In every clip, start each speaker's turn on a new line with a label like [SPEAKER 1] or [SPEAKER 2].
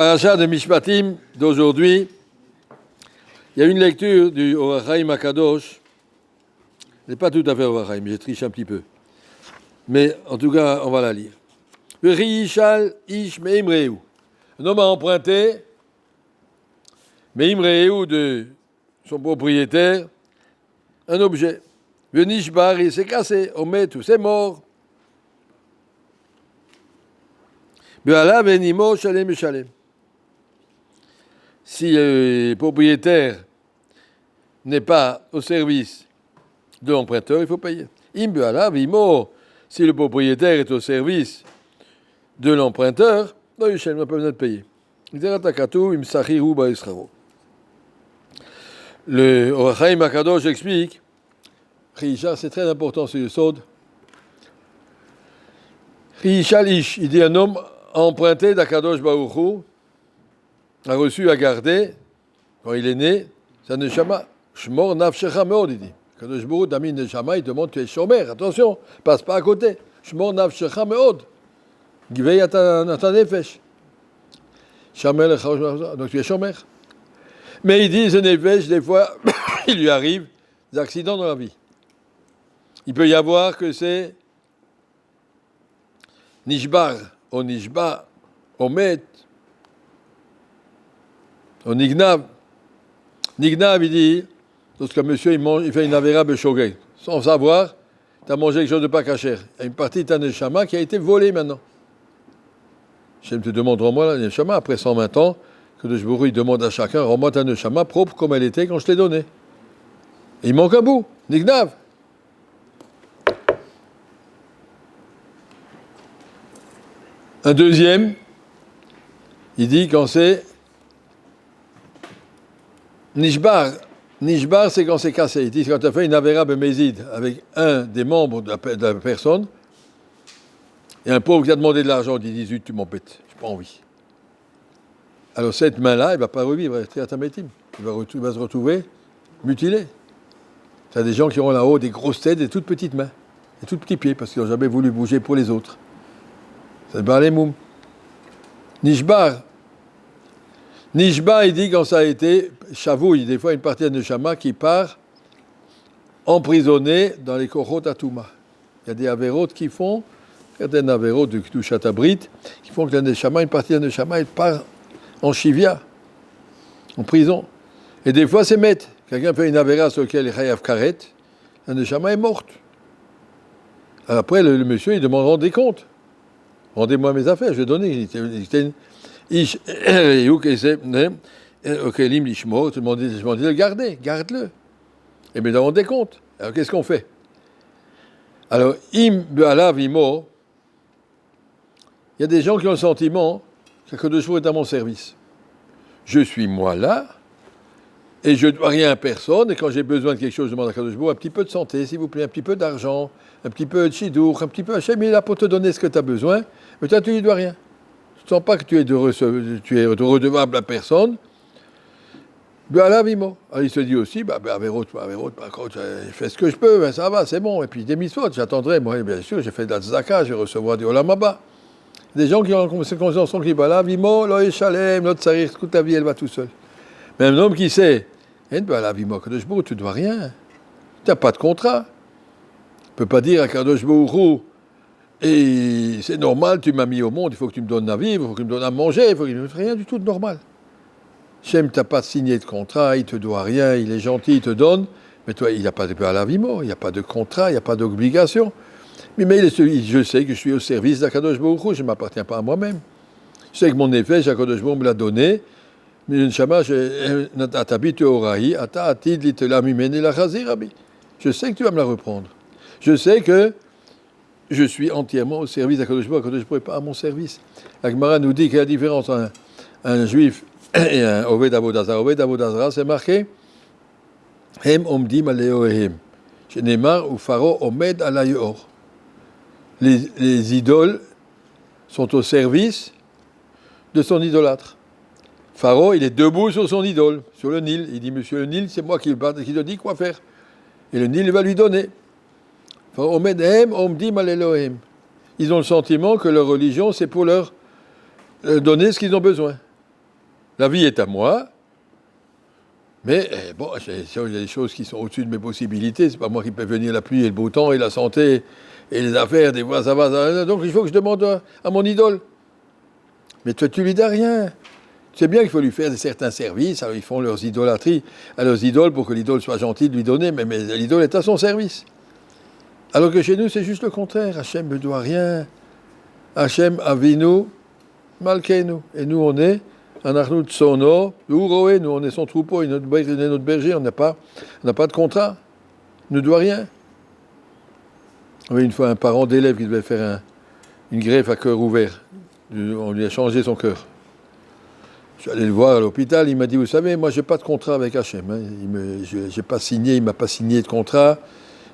[SPEAKER 1] Parachat de Mishpatim d'aujourd'hui, il y a une lecture du Or HaChaim Akadosh. Ce n'est pas tout à fait Or HaChaim, j'ai triché un petit peu. Mais en tout cas, on va la lire. Yishal ish meimreu. Un homme a emprunté meimreu de son propriétaire un objet. Venishbar, il s'est cassé. Ometu, c'est mort. Be'ala venimo shalem shalem. Si le propriétaire n'est pas au service de l'emprunteur, il faut payer. Imbe'ala vimo, si le propriétaire est au service de l'emprunteur, il n'a pas besoin de payer. Le Or HaChaim Akadosh explique, c'est très important ce Yesod. Il dit un homme a emprunté d'Akadosh Baruch Hu, a reçu à garder, quand il est né, sa neshama. Shmor nafshecha meod, il dit. Akadosh Baruch Hu, Dami neshama, il demande, tu es shomer, attention, passe pas à côté. Shmor nafshecha meod. Veille à ta nefesh. Donc tu es shomer. Mais il dit, ce nefesh, des fois, il lui arrive des accidents dans la vie. Il peut y avoir que c'est nishbar, ou nishba, omet, ou nignav. Nignav, il dit, lorsqu'un monsieur il fait une avéra beshogeg, sans savoir, tu as mangé quelque chose de pas cachère. Il y a une partie de ta neshama qui a été volée maintenant. Je te demande, rends-moi la neshama, après 120 ans, que le Jbourou, il demande à chacun, rends-moi ta neshama propre comme elle était quand je t'ai donnée. Et il manque un bout, nignav. Un deuxième, il dit quand c'est nishbar. Nishbar, c'est quand c'est cassé. Il dit quand tu as fait une avéra bémézide avec un des membres de la personne, et un pauvre qui a demandé de l'argent, il dit zut, tu m'embêtes, je n'ai pas envie. Alors cette main-là, elle ne va pas revivre, il va se retrouver mutilé. Tu as des gens qui ont là-haut des grosses têtes et des toutes petites mains, des tout petits pieds, parce qu'ils n'ont jamais voulu bouger pour les autres. C'est Balé Moum. Nishbar. Nishbar, il dit quand ça a été chavouille, des fois une partie de Neshama qui part emprisonnée dans les Korot Atouma. Il y a des avérots qui font, certaines avérots de Kedushat Abrit, qui font que la Neshama, une partie de la Neshama, elle part en Shivia, en prison. Et des fois, c'est met. Quelqu'un fait une avéra sur laquelle il est Chayav Karet, la Neshama est morte. Alors après, le monsieur, il demande rendez compte. Rendez-moi mes affaires, je vais donner. Je demande de le garder, garde-le. Et bien, rendez compte. Alors, qu'est-ce qu'on fait? Alors, im be'ala vimo, il y a des gens qui ont le sentiment que Kadosh Baruch Hu est à mon service. Je suis moi là, et je ne dois rien à personne, et quand j'ai besoin de quelque chose, je demande à Kadosh Baruch Hu un petit peu de santé, s'il vous plaît, un petit peu d'argent, un petit peu de chidour, un petit peu Hachem, il est là pour te donner ce que tu as besoin, mais toi, tu ne lui dois rien. Tu ne sens pas que tu es redevable à personne. Alors il se dit aussi, Averot, par contre, je fais ce que je peux, ben, ça va, c'est bon. Et puis des mitzvot, j'attendrai, moi, bien sûr, j'ai fait de la tzedaka, je vais recevoir du olam haba. Des gens qui ont cette conscience qui disent, Vimo, lo yeshalem, lo tsarir, toute ta vie, elle va tout seul. Mais un homme qui sait, Vimo, Kadosh Baruch Hu, tu ne dois rien. Tu n'as pas de contrat. Tu ne peux pas dire à Kadosh Baruch Hu, et c'est normal, tu m'as mis au monde, il faut que tu me donnes à vivre, il faut que tu me donnes à manger, il faut que tu me rien du tout de normal. Shem, tu n'as pas signé de contrat, il ne te doit rien, il est gentil, il te donne, mais toi, il n'y a pas de à la vimo, il n'y a pas de contrat, il n'y a pas d'obligation. Mais je sais que je suis au service d'Akadosh Baruch Hu, je ne m'appartiens pas à moi-même. Je sais que mon effet, Akadosh Baruch Hu me l'a donné, mais je sais que tu vas me la reprendre. Je sais que je suis entièrement au service d'Akadosh Baruch Hu, Akadosh Baruch Hu n'est pas à mon service. La Gemara nous dit qu'il y a la différence entre un juif et un Oved Avodazara. Oved Avodazara, c'est marqué Hem omdim aleohem. Shenemar ou Pharaon omed alayor. Les idoles sont au service de son idolâtre. Pharaon, il est debout sur son idole, sur le Nil. Il dit, monsieur le Nil, c'est moi qui te dis quoi faire. Et le Nil, il va lui donner. Pharaon omed hem omdim aleohem. Ils ont le sentiment que leur religion, c'est pour leur donner ce qu'ils ont besoin. La vie est à moi, mais bon, il y a des choses qui sont au-dessus de mes possibilités. C'est pas moi qui peux venir la pluie et le beau temps et la santé et les affaires. Des fois, ça va. Donc il faut que je demande à mon idole. Mais toi, tu lui dis rien. Tu sais bien qu'il faut lui faire certains services. Alors ils font leurs idolâtries à leurs idoles pour que l'idole soit gentille de lui donner, mais l'idole est à son service. Alors que chez nous, c'est juste le contraire. Hachem ne doit rien. Hachem avinu malkeinu. Et nous, on est anachnu tsono uroé. Nous, on est son troupeau, il est notre berger. On n'a pas de contrat. Il ne doit rien. Il y avait une fois un parent d'élève qui devait faire une greffe à cœur ouvert. On lui a changé son cœur. Je suis allé le voir à l'hôpital. Il m'a dit, vous savez, moi, je n'ai pas de contrat avec Hachem. J'ai pas signé, il ne m'a pas signé de contrat.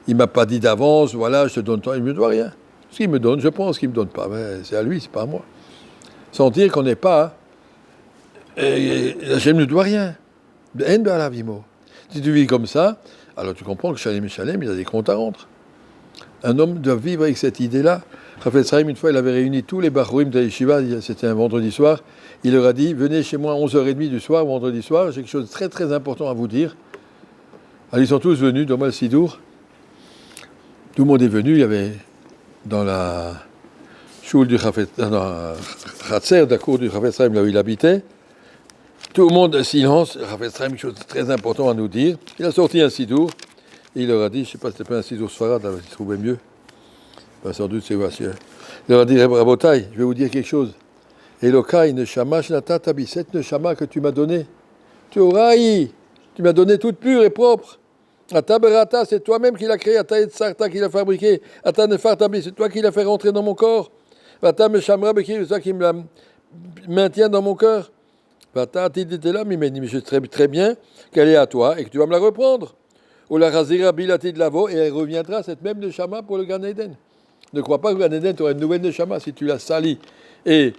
[SPEAKER 1] Il ne m'a pas dit d'avance, voilà, je te donne tant. Il ne me doit rien. Ce qu'il me donne, je pense qu'il ne me donne pas. Mais c'est à lui, c'est pas à moi. Sans dire qu'on n'est pas. Hachem ne doit rien. Si tu vis comme ça, alors tu comprends que Shalem et Shalem, il a des comptes à rendre. Un homme doit vivre avec cette idée-là. Chafetz Chaim, une fois, il avait réuni tous les Bachurim de Yeshiva, c'était un vendredi soir. Il leur a dit, venez chez moi à 11h30 du soir, vendredi soir, j'ai quelque chose de très très important à vous dire. Alors ils sont tous venus, Domal Sidour. Tout le monde est venu, il y avait dans la choule du Chafetz, dans la Chatzer, de la cour du Chafetz Chaim, là où il habitait. Tout le monde, silence, Chafetz Chaim, quelque chose de très important à nous dire. Il a sorti un Sidour, et il leur a dit, je ne sais pas si c'était pas un Sidour Sfarad, alors il trouvait mieux. Ben, sans doute, c'est voici. Il leur a dit, Rabotai, je vais vous dire quelque chose. Elokai, Neshama, Shnata, Tabi, cette Neshama que tu m'as donnée. Tu m'as donné toute pure et propre. Ataberata, c'est toi-même qui l'as créé. Ataïd Sarta qui l'a fabriqué. Atanefartabi, c'est toi qui l'as fait rentrer dans mon corps. Vatam Shamra Beki, c'est toi qui me la maintient dans mon cœur. Vatati était là, mais il m'a dit, mais je sais très, très bien qu'elle est à toi et que tu vas me la reprendre. Ou la Razira Bilati de Lavo, et elle reviendra, cette même Neshama, pour le Gan Eden. Ne crois pas que le Gan Eden, tu auras une nouvelle Neshama si tu l'as salie et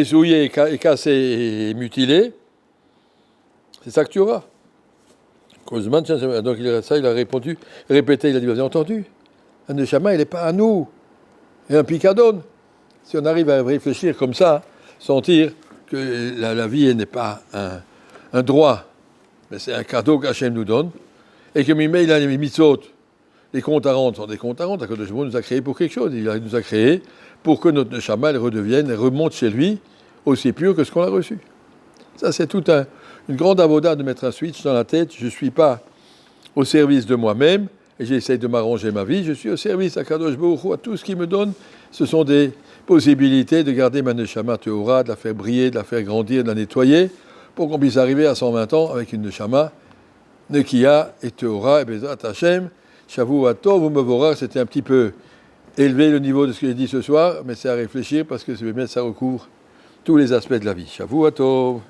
[SPEAKER 1] souillé, et cassé et mutilé. C'est ça que tu auras. Donc il a répondu, répété, il a dit, vous avez entendu? Un Neshama, il n'est pas à nous. Et un picadone. Si on arrive à réfléchir comme ça, sentir que la vie n'est pas un droit, mais c'est un cadeau qu'Hachem nous donne, et que il a les mitzvot, les comptes à rendre sont des comptes à rendre, Akadosh Baruch Hu nous a créés pour quelque chose. Il nous a créés pour que notre Neshama elle redevienne, elle remonte chez lui aussi pure que ce qu'on a reçu. Ça, c'est toute une grande avoda de mettre un switch dans la tête. Je ne suis pas au service de moi-même et j'essaie de m'arranger ma vie. Je suis au service à Kadosh Baruch Hu, à tout ce qu'il me donne. Ce sont des possibilités de garder ma Neshama Tehora, de la faire briller, de la faire grandir, de la nettoyer, pour qu'on puisse arriver à 120 ans avec une Neshama Nekia et Tehora et Bezrat Hashem. Shavuot Tov, vous me verrez, c'était un petit peu élevé le niveau de ce que j'ai dit ce soir, mais c'est à réfléchir parce que ça recouvre tous les aspects de la vie. Shavuot Tov.